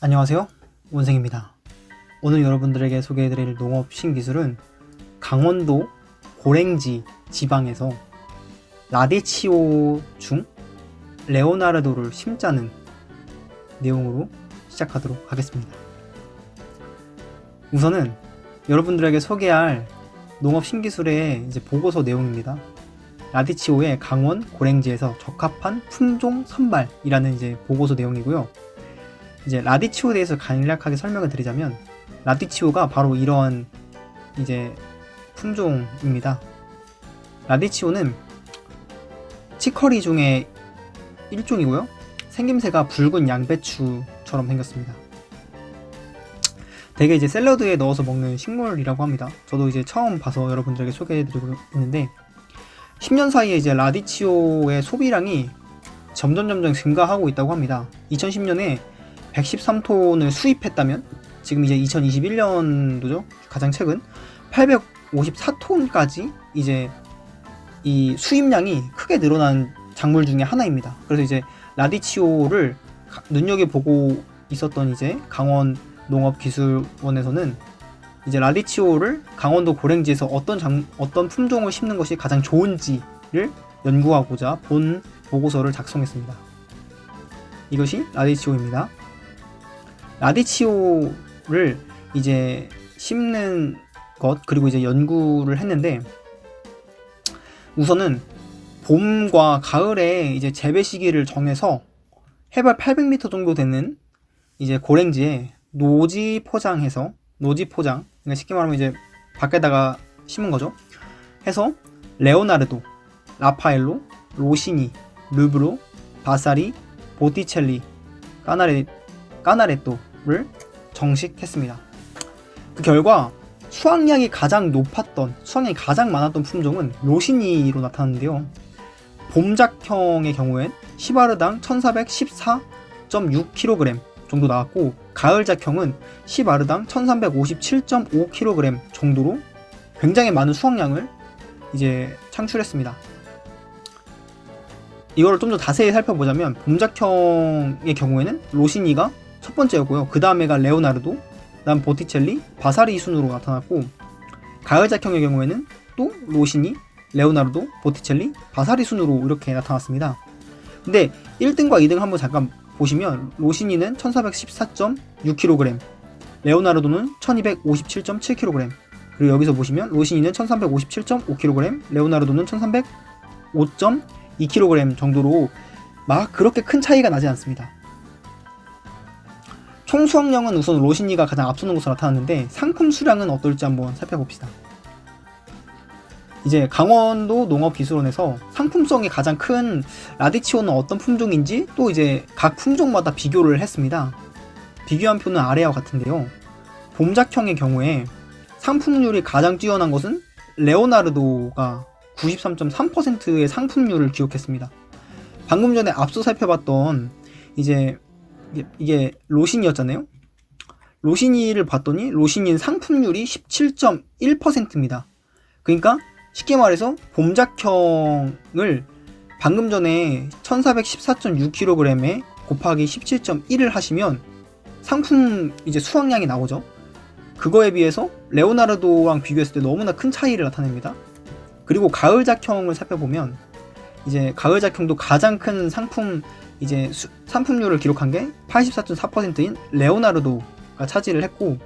안녕하세요, 원생입니다. 오늘 여러분들에게 소개해드릴 농업 신기술은 강원도 고랭지 지방에서 라디치오 중 레오나르도를 심자는 내용으로 시작하도록 하겠습니다. 우선은 여러분들에게 소개할 농업 신기술의 보고서 내용입니다. 라디치오의 강원 고랭지에서 적합한 품종 선발이라는 보고서 내용이고요. 라디치오에 대해서 간략하게 설명을 드리자면, 라디치오가 바로 이러한 품종입니다. 라디치오는 치커리 중에 일종이고요. 생김새가 붉은 양배추처럼 생겼습니다. 되게 샐러드에 넣어서 먹는 식물이라고 합니다. 저도 처음 봐서 여러분들에게 소개해드리고 있는데, 10년 사이에 라디치오의 소비량이 점점 증가하고 있다고 합니다. 2010년에 113톤을 수입했다면 지금 2021년도죠. 가장 최근 854톤까지 이 수입량이 크게 늘어난 작물 중에 하나입니다. 그래서 라디치오를 눈여겨보고 있었던 강원 농업기술원에서는 라디치오를 강원도 고랭지에서 어떤 품종을 심는 것이 가장 좋은지를 연구하고자 본 보고서를 작성했습니다. 이것이 라디치오입니다. 라디치오를 심는 것, 그리고 연구를 했는데, 우선은 봄과 가을에 재배 시기를 정해서 해발 800m 정도 되는 고랭지에 노지 포장, 그러니까 쉽게 말하면 밖에다가 심은 거죠. 해서 레오나르도, 라파엘로, 로시니, 르브로, 바사리, 보티첼리, 까나레토를 정식했습니다. 그 결과 수확량이 가장 많았던 품종은 로시니로 나타났는데요. 봄작형의 경우엔 시바르당 1414.6kg 정도 나왔고, 가을작형은 시바르당 1357.5kg 정도로 굉장히 많은 수확량을 창출했습니다. 이거를 좀 더 자세히 살펴보자면, 봄작형의 경우에는 로시니가 첫 번째였고요. 그 다음에가 레오나르도, 그 다음 보티첼리, 바사리 순으로 나타났고, 가을작형의 경우에는 또 로시니, 레오나르도, 보티첼리, 바사리 순으로 이렇게 나타났습니다. 근데 1등과 2등 한번 잠깐 보시면, 로시니는 1414.6kg, 레오나르도는 1257.7kg, 그리고 여기서 보시면 로시니는 1357.5kg, 레오나르도는 1305.2kg 정도로 막 그렇게 큰 차이가 나지 않습니다. 총 수확량은 우선 로시니가 가장 앞서는 것으로 나타났는데, 상품 수량은 어떨지 한번 살펴봅시다. 강원도 농업기술원에서 상품성이 가장 큰 라디치오는 어떤 품종인지 또 각 품종마다 비교를 했습니다. 비교한 표는 아래와 같은데요. 봄작형의 경우에 상품률이 가장 뛰어난 것은 레오나르도가 93.3%의 상품률을 기록했습니다. 방금 전에 앞서 살펴봤던 이게 로시니였잖아요. 로시니를 봤더니 로시니는 상품률이 17.1%입니다. 그러니까 쉽게 말해서 봄작형을 방금 전에 1414.6kg에 곱하기 17.1을 하시면 상품 수확량이 나오죠. 그거에 비해서 레오나르도랑 비교했을 때 너무나 큰 차이를 나타냅니다. 그리고 가을작형을 살펴보면 가을작형도 가장 큰 상품률을 기록한 게 84.4%인 레오나르도가 차지를 했고,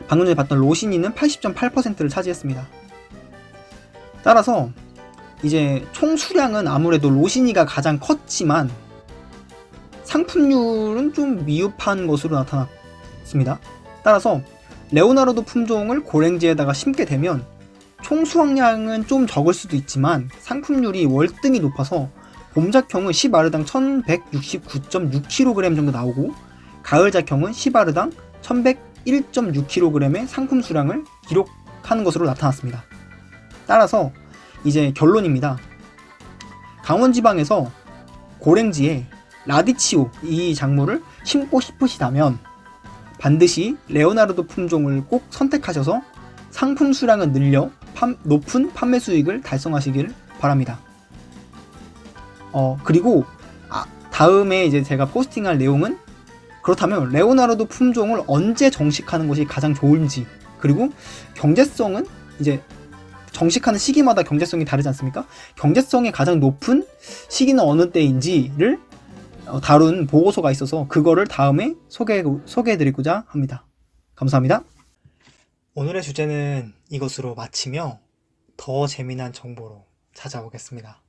방금 전에 봤던 로시니는 80.8%를 차지했습니다. 따라서 총 수량은 아무래도 로시니가 가장 컸지만 상품률은 좀 미흡한 것으로 나타났습니다. 따라서 레오나르도 품종을 고랭지에다가 심게 되면 총 수확량은 좀 적을 수도 있지만 상품률이 월등히 높아서 봄작형은 시바르당 1169.6kg 정도 나오고, 가을작형은 시바르당 1101.6kg의 상품 수량을 기록하는 것으로 나타났습니다. 따라서 결론입니다. 강원지방에서 고랭지에 라디치오 이 작물을 심고 싶으시다면 반드시 레오나르도 품종을 꼭 선택하셔서 상품 수량을 늘려 높은 판매 수익을 달성하시길 바랍니다. 그리고 다음에 제가 포스팅할 내용은 그렇다면 레오나르도 품종을 언제 정식하는 것이 가장 좋은지, 그리고 경제성은 이제 정식하는 시기마다 경제성이 다르지 않습니까? 경제성이 가장 높은 시기는 어느 때인지를 다룬 보고서가 있어서 그거를 다음에 소개해드리고자 합니다. 감사합니다. 오늘의 주제는 이것으로 마치며 더 재미난 정보로 찾아오겠습니다.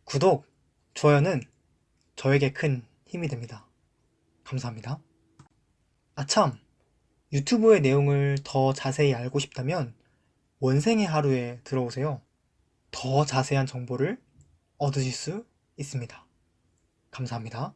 구독, 좋아요는 저에게 큰 힘이 됩니다. 감사합니다. 아참, 유튜브의 내용을 더 자세히 알고 싶다면 원생의 하루에 들어오세요. 더 자세한 정보를 얻으실 수 있습니다. 감사합니다.